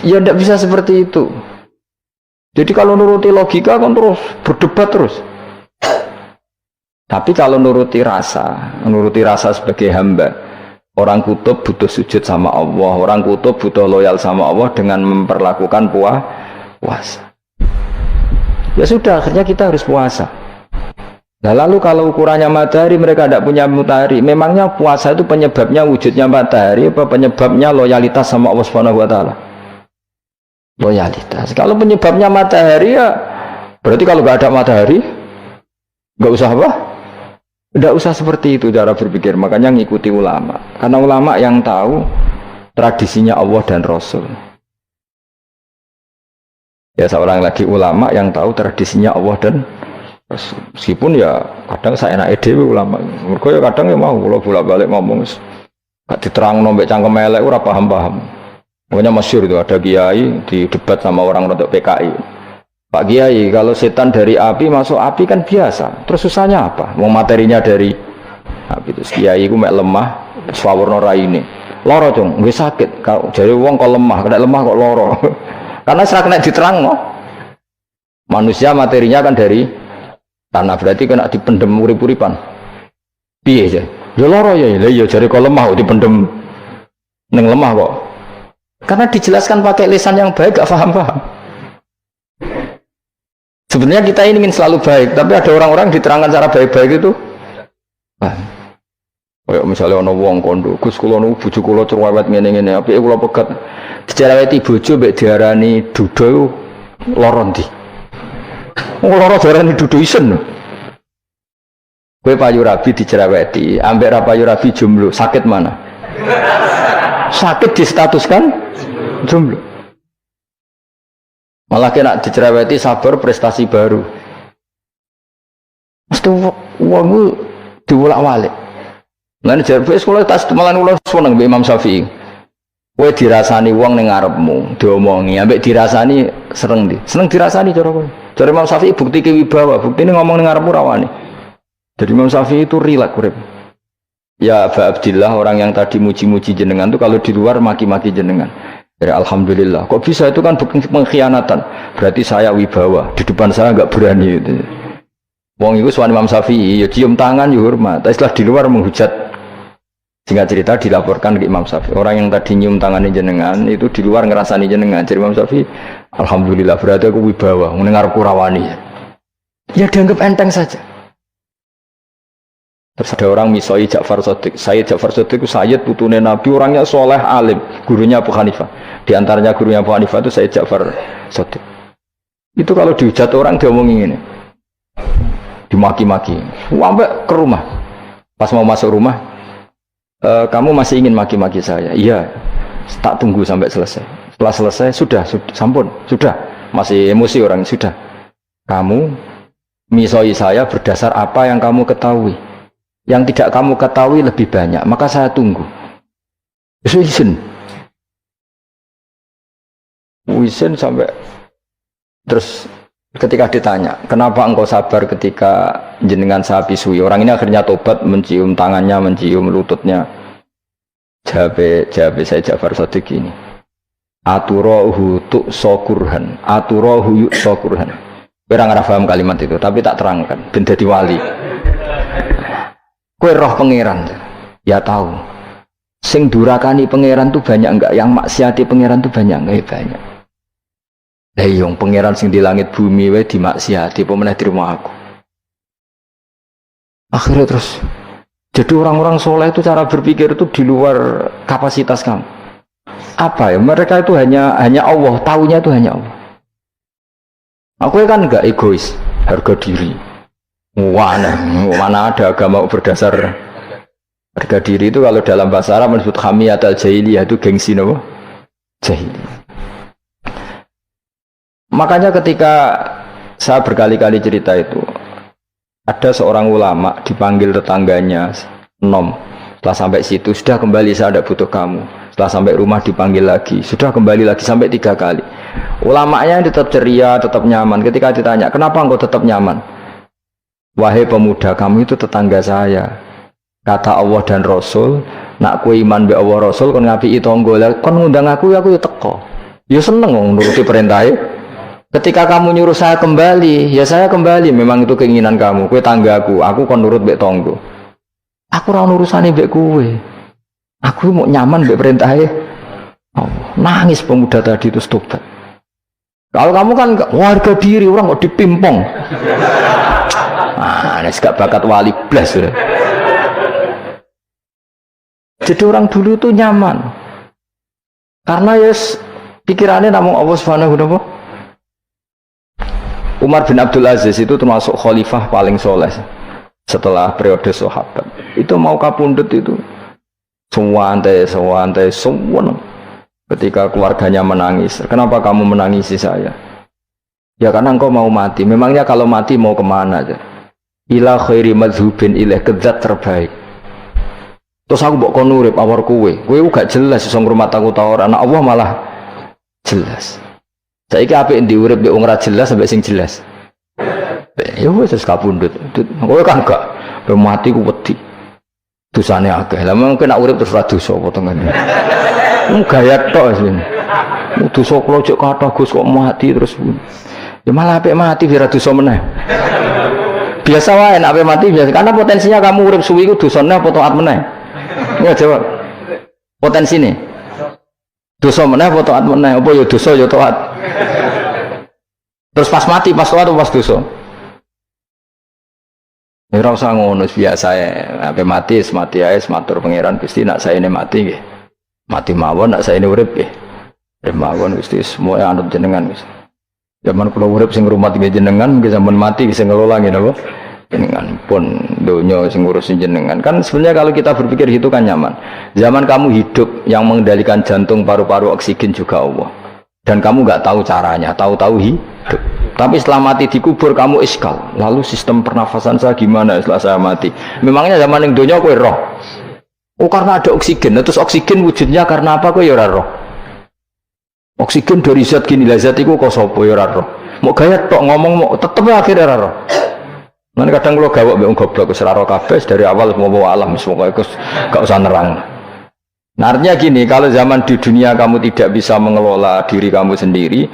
Ya tidak bisa seperti itu. Jadi kalau nuruti logika kan terus berdebat terus. Tapi kalau nuruti rasa sebagai hamba, orang kutub butuh sujud sama Allah, orang kutub butuh loyal sama Allah dengan memperlakukan puasa. Ya sudah, akhirnya kita harus puasa. Nah, lalu kalau ukurannya matahari mereka tidak punya matahari, memangnya puasa itu penyebabnya wujudnya matahari apa penyebabnya loyalitas sama Allah Subhanahu wa taala? Loyalitas. Kalau penyebabnya matahari ya berarti kalau nggak ada matahari nggak usah apa? Nggak usah seperti itu cara berpikir. Makanya ngikuti ulama. Karena ulama yang tahu tradisinya Allah dan Rasul. Ya seorang lagi ulama yang tahu tradisinya Allah dan meskipun ya kadang saya enak dewe ulama mereka ya kadang ya mau kalau bolak-balik ngomong gak diterang nombek cangkem elek ora paham-paham. Makanya masyhur itu ada kiai di debat sama orang untuk PKI. Pak Kiai, kalau setan dari api masuk api kan biasa. Terus susahnya apa? Mau materinya dari api. Terus kiai ku mek lemah swawarna raine. Loro dong, nggih sakit. Kalau jare wong kok lemah, kena lemah kok loro. Karena serak kena diterangno. Manusia materinya kan dari tanah, berarti kena dipendem urip-uripan. Piye aja? Ya loro ya, ya jare kok lemah kok dipendem ning lemah kok. Karena dijelaskan pakai lisan yang baik gak paham-paham. Sebenarnya kita ini ingin selalu baik, tapi ada orang-orang diterangkan cara baik-baik itu. Kayak misalnya ana wong kondo, Gus kula niku bojo kula cerewet ngene-ngene, apike kula pegat dicereweti bojo mbek diarani duda lara ndi. Lara diarani duda isen. Kowe payu rabi dicereweti, ambek ra payu rabi jomblo, sakit mana? Sakit distatuskan jomblo. Malah kena dicereweti sabar prestasi baru. Mesti wong diwolak-walik. Lan jarbe sekolah tas malan kula seneng mbek Imam Syafi'i. Kowe dirasani wong ning ngarepmu, diomongi ambek dirasani seneng ndi? Seneng dirasani cara kowe. Cara Imam Syafi'i bukti kewibawa, buktine ngomong ning ngarepmu rawani. Jadi Imam Syafi'i itu rileks urip. Ya Aba Abdillah, orang yang tadi muji-muji jenengan itu kalau di luar maki-maki jenengan. Ya alhamdulillah. Kok bisa itu kan pengkhianatan. Berarti saya wibawa, di depan saya enggak berani itu. Wong iku suwan Imam Syafi'i, ya cium tangan ya hormat. Tapi setelah di luar menghujat. Singkat cerita dilaporkan ke Imam Syafi'i. Orang yang tadi nyium tangannya jenengan itu di luar ngerasani jenengan. Jadi Imam Syafi'i, alhamdulillah berarti aku wibawa, mendengar kurawani. Ya dianggap enteng saja. Terus ada orang misoi Ja'far Shadiq. Sayyid Ja'far Shadiq itu Sayyid putune Nabi, orangnya soleh alim, gurunya Abu Hanifah. Di antaranya gurunya Abu Hanifah itu Sayyid Ja'far Shadiq. Itu kalau dihujat orang diomongin ini, dimaki-maki. Sampai ke rumah. Pas mau masuk rumah, kamu masih ingin maki-maki saya? Iya. Tak tunggu sampai selesai. Setelah selesai sudah sampun, sudah. Masih emosi orang sudah. Kamu misoi saya berdasar apa yang kamu ketahui. Yang tidak kamu ketahui lebih banyak, maka saya tunggu. Izin sampai terus ketika ditanya, kenapa engkau sabar ketika jenengan saya pisui? Orang ini akhirnya tobat, mencium tangannya, mencium lututnya. Jawab saya Ja'far Shadiq ini. Aturahu tu sokurhan, aturahu yuk sokurhan. Orang nggak paham kalimat itu, tapi tak terangkan. Ben dadi wali. Kowe roh pangeran, ya tahu. Sing durakani pangeran tuh banyak enggak? Yang maksiati pangeran tuh banyak enggak? Ya banyak. Lah yang pangeran sing di langit bumi wae dimaksiati, apa meneh terima aku. Akhirnya terus. Jadi orang-orang soleh itu cara berpikir itu di luar kapasitas kamu. Apa ya? Mereka itu hanya Allah, taunya itu hanya Allah. Aku kan enggak egois, harga diri. Mana ada agama berdasar harga diri itu kalau dalam bahasa Arab disebut hamiyatul jahiliyah, itu gengsi no? Jahiliyah. Makanya ketika saya berkali-kali cerita itu, ada seorang ulama dipanggil tetangganya nom. Setelah sampai situ sudah kembali, saya tidak butuh kamu. Setelah sampai rumah dipanggil lagi, sudah kembali lagi sampai 3 kali. Ulamanya tetap ceria, tetap nyaman. Ketika ditanya, kenapa engkau tetap nyaman? Wahai pemuda, kamu itu tetangga saya. Kata Allah dan Rasul, nak ku iman be Allah Rasul kon ngapi tangga. Kon ngundang aku ya teko. Ya seneng nuruti perintahnya. Ketika kamu nyuruh saya kembali, ya saya kembali. Memang itu keinginan kamu. Kowe tanggaku, aku kon nurut be tangga. Aku ora urusane mbek kowe. Aku mau nyaman mbek perintahnya. Oh, nangis pemuda tadi itu tobat. Kalau kamu kan warga diri, orang kok dipimpong. Nah, Edan, gak bakat wali blas sudah. Jadi orang dulu itu nyaman. Karena yes pikirannya namun Allah Subhanahu wa ta'ala. Umar bin Abdul Aziz itu termasuk khalifah paling soleh setelah periode sahabat. Itu mau kapundhut itu sewantai. Ketika keluarganya menangis, kenapa kamu menangisi saya? Ya karena engkau mau mati. Memangnya kalau mati mau kemana aja? Ila khairi madhubin ilaih, ke zat terbaik. Terus aku mbok kon urip awar kowe gak jelas iso ngrumat aku ta ora. Anak Allah malah jelas. Saiki apik ndi urip mbek wong ora jelas sampai sing jelas. Ya wis kapundhut. Kowe kan gak mati ku wedi. Dosane akeh. Lah mungkin nek urip terus ora dosa apa tengene. Gaya tok sih. Dosa kula cek kathah Gus kok mati terus. Ya malah apik mati biar dosa meneh. Biasa wae nek apik mati biasa karena potensinya kamu urip suwi ku dosane apa taat meneh. Ya jawab. Potensi nih. Dosa meneh apa taat meneh? Apa ya dosa ya taat. Terus pas mati pas taat pas dosa. Ya ora usah ngono biasa ya. Ape mati ae matur pangeran Gusti nak saene mati nggih. Mati mawon nak saene urip nggih. Urip mawon Gusti semua anut jenengan Gusti. Zaman kula urip sing ngrumat nggih jenengan, nggih zaman mati sing ngelola nggih napa? Jenengan pun donya sing ngurusin jenengan. Kan sebenarnya kalau kita berpikir itu kan nyaman. Zaman kamu hidup yang mengendalikan jantung, paru-paru, oksigen juga Allah. Dan kamu nggak tahu caranya, tahu-tahu hidup. Tapi setelah mati dikubur kamu iskal. Lalu sistem pernafasan saya gimana setelah saya mati? Memangnya zaman yang donya kowe roh. Oh karena ada oksigen. Terus oksigen wujudnya karena apa kowe ya ora roh? Oksigen dari zat gini lah zat iku kok sapa ya ora roh. Mau gaya tok ngomong mau tetep akhirnya ora roh. Nanti kadang kalau gawak mbek goblok wis ora roh kabeh dari awal mau bawa alam semua iku gak usah nerang. Nah, artinya gini, kalau zaman di dunia kamu tidak bisa mengelola diri kamu sendiri,